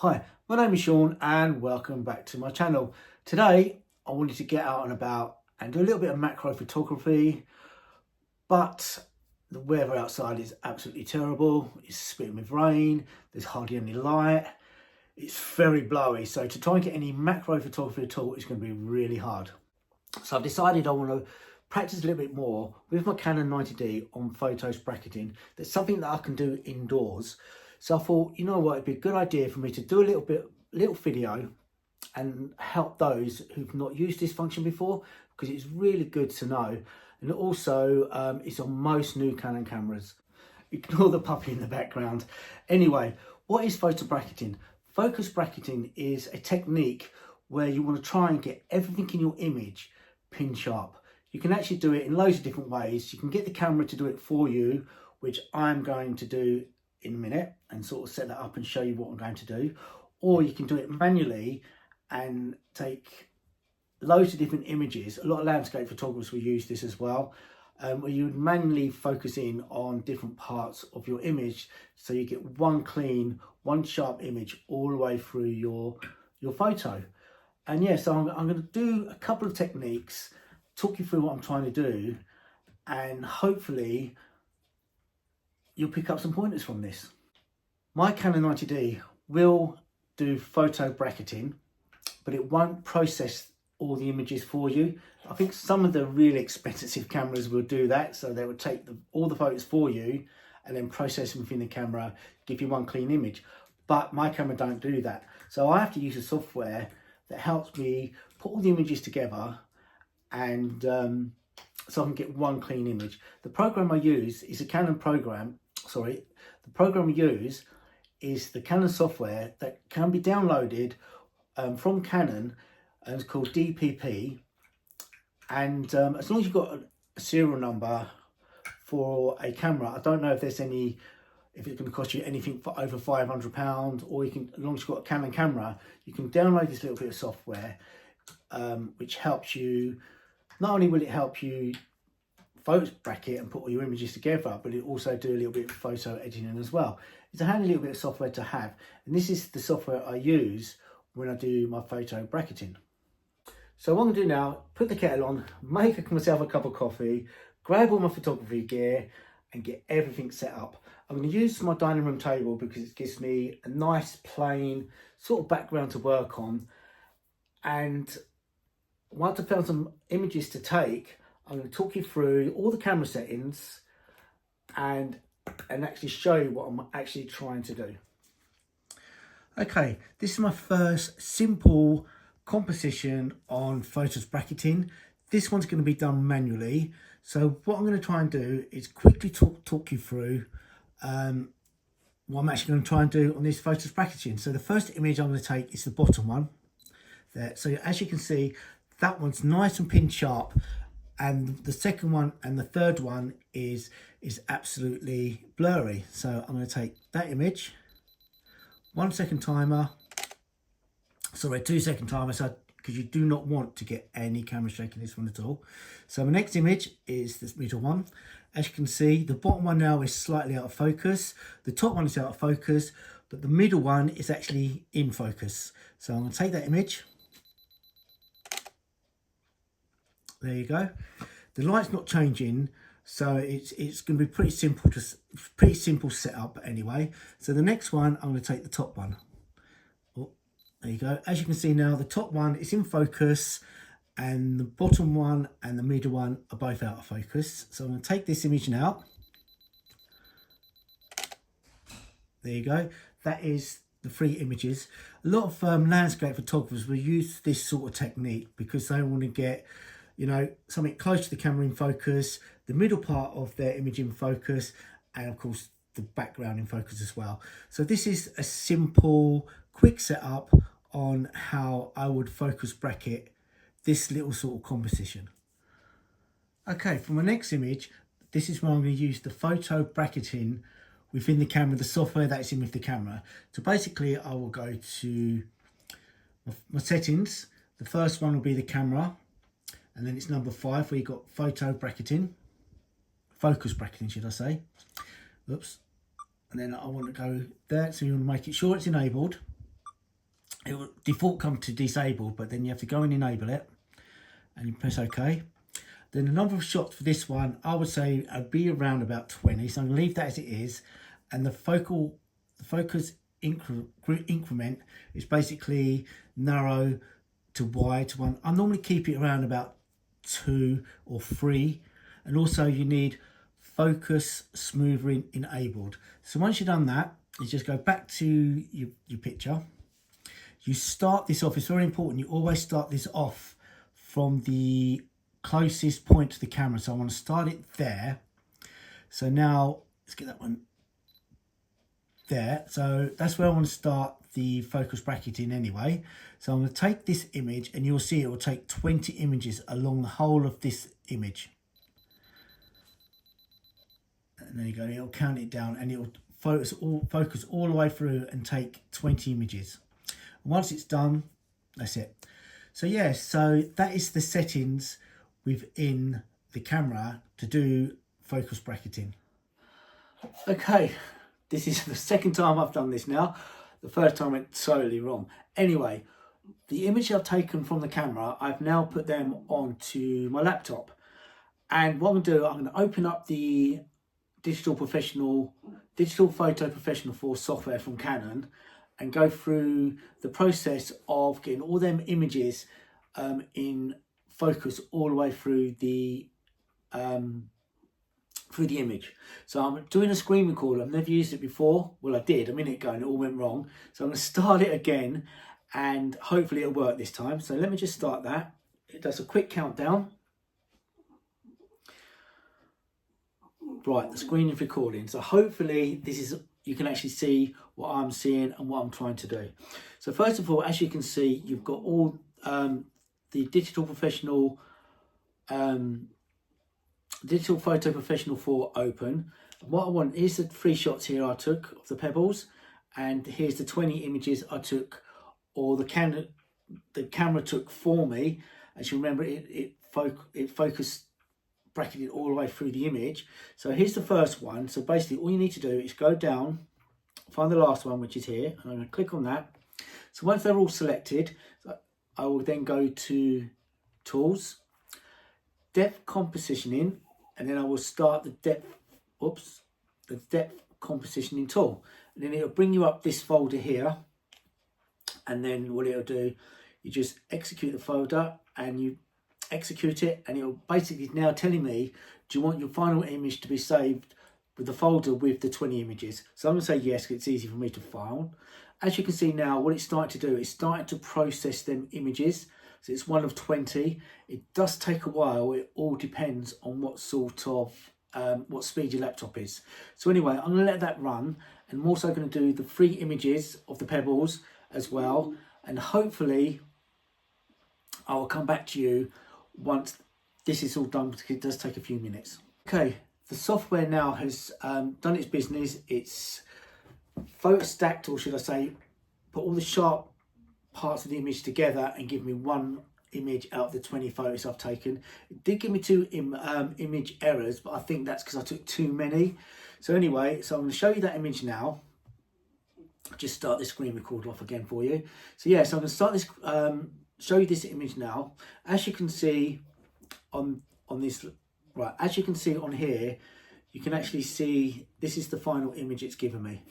Hi, my name is Sean and welcome back to my channel. Today I wanted to get out and about and do a little bit of macro photography, but the weather outside is absolutely terrible. It's spitting with rain, there's hardly any light, it's very blowy, so to try and get any macro photography at all is going to be really hard. So I've decided I want to practice a little bit more with my Canon 90D on photos bracketing. That's something that I can do indoors. So I thought, you know what, it'd be a good idea for me to do a little video and help those who've not used this function before, because it's really good to know. And also it's on most new Canon cameras. Ignore the puppy in the background. Anyway, what is photo bracketing? Focus bracketing is a technique where you want to try and get everything in your image pin sharp. You can actually do it in loads of different ways. You can get the camera to do it for you, which I'm going to do in a minute and sort of set that up and show you what I'm going to do. Or you can do it manually and take loads of different images. A lot of landscape photographers will use this as well, where you would manually focus in on different parts of your image so you get one clean, one sharp image all the way through your photo. And yeah, so I'm going to do a couple of techniques, talk you through what I'm trying to do, and hopefully you'll pick up some pointers from this. My Canon 90D will do photo bracketing, but it won't process all the images for you. I think some of the really expensive cameras will do that, so they will take all the photos for you and then process them within the camera, give you one clean image. But my camera don't do that, so I have to use a software that helps me put all the images together and so I can get one clean image. The program I use is a Canon program. The program we use is the Canon software that can be downloaded from Canon, and it's called DPP. And as long as you've got a serial number for a camera, I don't know if there's any, if it's going to cost you anything for over £500, or you can, as long as you've got a Canon camera, you can download this little bit of software, which helps you. Not only will it help you photo bracket and put all your images together, but it also do a little bit of photo editing as well. It's a handy little bit of software to have, and this is the software I use when I do my photo bracketing. So what I'm going to do now, put the kettle on, make myself a cup of coffee, grab all my photography gear and get everything set up. I'm going to use my dining room table because it gives me a nice plain sort of background to work on, and once I've found some images to take, I'm going to talk you through all the camera settings and actually show you what I'm actually trying to do. Okay, this is my first simple composition on photos bracketing. This one's going to be done manually. So what I'm going to try and do is quickly talk you through what I'm actually going to try and do on this photos bracketing. So the first image I'm going to take is the bottom one there. So as you can see, that one's nice and pin sharp, and the second one and the third one is absolutely blurry. So I'm going to take that image, 1 second timer, sorry, 2 second timer, so because you do not want to get any camera shake in this one at all. So my next image is this middle one. As you can see, the bottom one now is slightly out of focus, the top one is out of focus, but the middle one is actually in focus. So I'm going to take that image. There you go. The light's not changing, so it's going to be pretty simple setup anyway. So the next one, I'm going to take the top one. Oh, there you go. As you can see now, the top one is in focus, and the bottom one and the middle one are both out of focus. So I'm going to take this image now. There you go. That is the 3 images. A lot of landscape photographers will use this sort of technique because they want to get, you know, something close to the camera in focus, the middle part of their image in focus, and of course the background in focus as well. So this is a simple, quick setup on how I would focus bracket this little sort of composition. Okay, for my next image, this is where I'm going to use the photo bracketing within the camera, the software that's in with the camera. So basically I will go to my settings. The first one will be the camera, and then it's number 5 where you've got photo bracketing, focus bracketing should I say. Oops. And then I want to go there, so you want to make it sure it's enabled. it will default come to disabled, but then you have to go and enable it, and you press OK. Then the number of shots for this one, I would say I'd be around about 20. So I'm going to leave that as it is. And the focus increment is basically narrow to wide to 1. I normally keep it around about 2 or 3. And also you need focus smoothing enabled. So once you've done that, you just go back to your picture. You start this off, it's very important, you always start this off from the closest point to the camera. So I want to start it there. So now let's get that one there. So that's where I want to start the focus bracketing anyway. So I'm going to take this image, and you'll see it will take 20 images along the whole of this image. And there you go, it'll count it down, and it'll focus all the way through and take 20 images. And once it's done, that's it. So yeah, so that is the settings within the camera to do focus bracketing. Okay, this is the second time I've done this now. The first time went totally wrong. Anyway, the image I've taken from the camera, I've now put them onto my laptop. And what I'm going to do, I'm going to open up the Digital Photo Professional 4 software from Canon and go through the process of getting all them images in focus all the way through the image. So I'm doing a screen recorder. I've never used it before. Well, I did a minute ago and it all went wrong. So I'm going to start it again and hopefully it'll work this time. So let me just start that. It does a quick countdown. Right, the screen is recording. So hopefully you can actually see what I'm seeing and what I'm trying to do. So first of all, as you can see, you've got all the Digital Photo Professional 4 open. What I want is the 3 shots here I took of the pebbles, and here's the 20 images I took, or the camera took for me. As you remember, it focused bracketed all the way through the image. So here's the first one. So basically all you need to do is go down, find the last one, which is here, and I'm going to click on that. So once they're all selected, I will then go to Tools, Depth Compositioning, and then I will start the depth compositioning tool. And then it'll bring you up this folder here, and then what it'll do, you just execute the folder and you execute it, and it'll basically now telling me, do you want your final image to be saved with the folder with the 20 images? So I'm going to say yes, because it's easy for me to file. As you can see now, what it's starting to do, it's starting to process them images. So it's 1 of 20. It does take a while. It all depends on what sort of what speed your laptop is. So anyway, I'm going to let that run, and I'm also going to do the 3 images of the pebbles as well, and hopefully I will come back to you once this is all done, because it does take a few minutes. Okay, the software now has done its business. It's photo stacked, or should I say, put all the sharp parts of the image together and give me 1 image out of the 20 photos I've taken. It did give me 2 image errors, but I think that's because I took too many. So anyway, so I'm going to show you that image now. Just start this screen recorder off again for you. So yeah, so I'm going to start this, show you this image now. As you can see on this, right, as you can see on here, you can actually see this is the final image it's given me.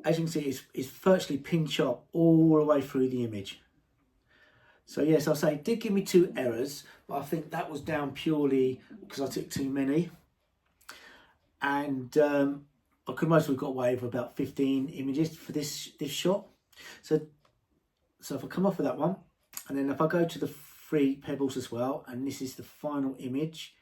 As you can see, it's virtually pin sharp all the way through the image. So yes, I'll say it did give me 2 errors, but I think that was down purely because I took too many. And I could most have got away with about 15 images for this shot. So if I come off of that one, and then if I go to the 3 pebbles as well, and this is the final image.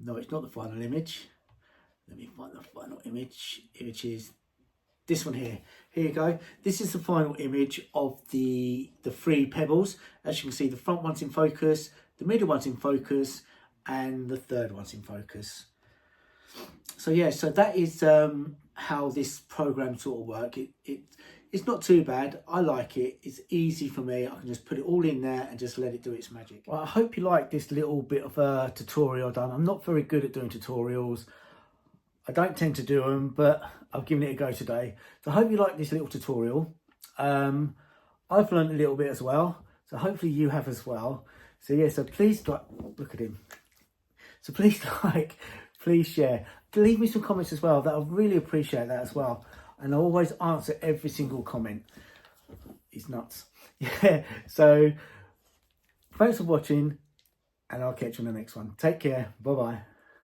No, it's not the final image. Let me find the final image, which is this one here. Here you go. This is the final image of the 3 pebbles. As you can see, the front one's in focus, the middle one's in focus, and the third one's in focus. So yeah, so that is how this program sort of works. It's not too bad. I like it. It's easy for me. I can just put it all in there and just let it do its magic. Well, I hope you like this little bit of a tutorial done. I'm not very good at doing tutorials. I don't tend to do them, but I've given it a go today. So I hope you like this little tutorial. I've learned a little bit as well. So hopefully you have as well. So yeah, so please look at him. So please like, please share. Leave me some comments as well. That I really appreciate that as well. And I always answer every single comment. He's nuts. Yeah, so thanks for watching and I'll catch you on the next one. Take care. Bye-bye.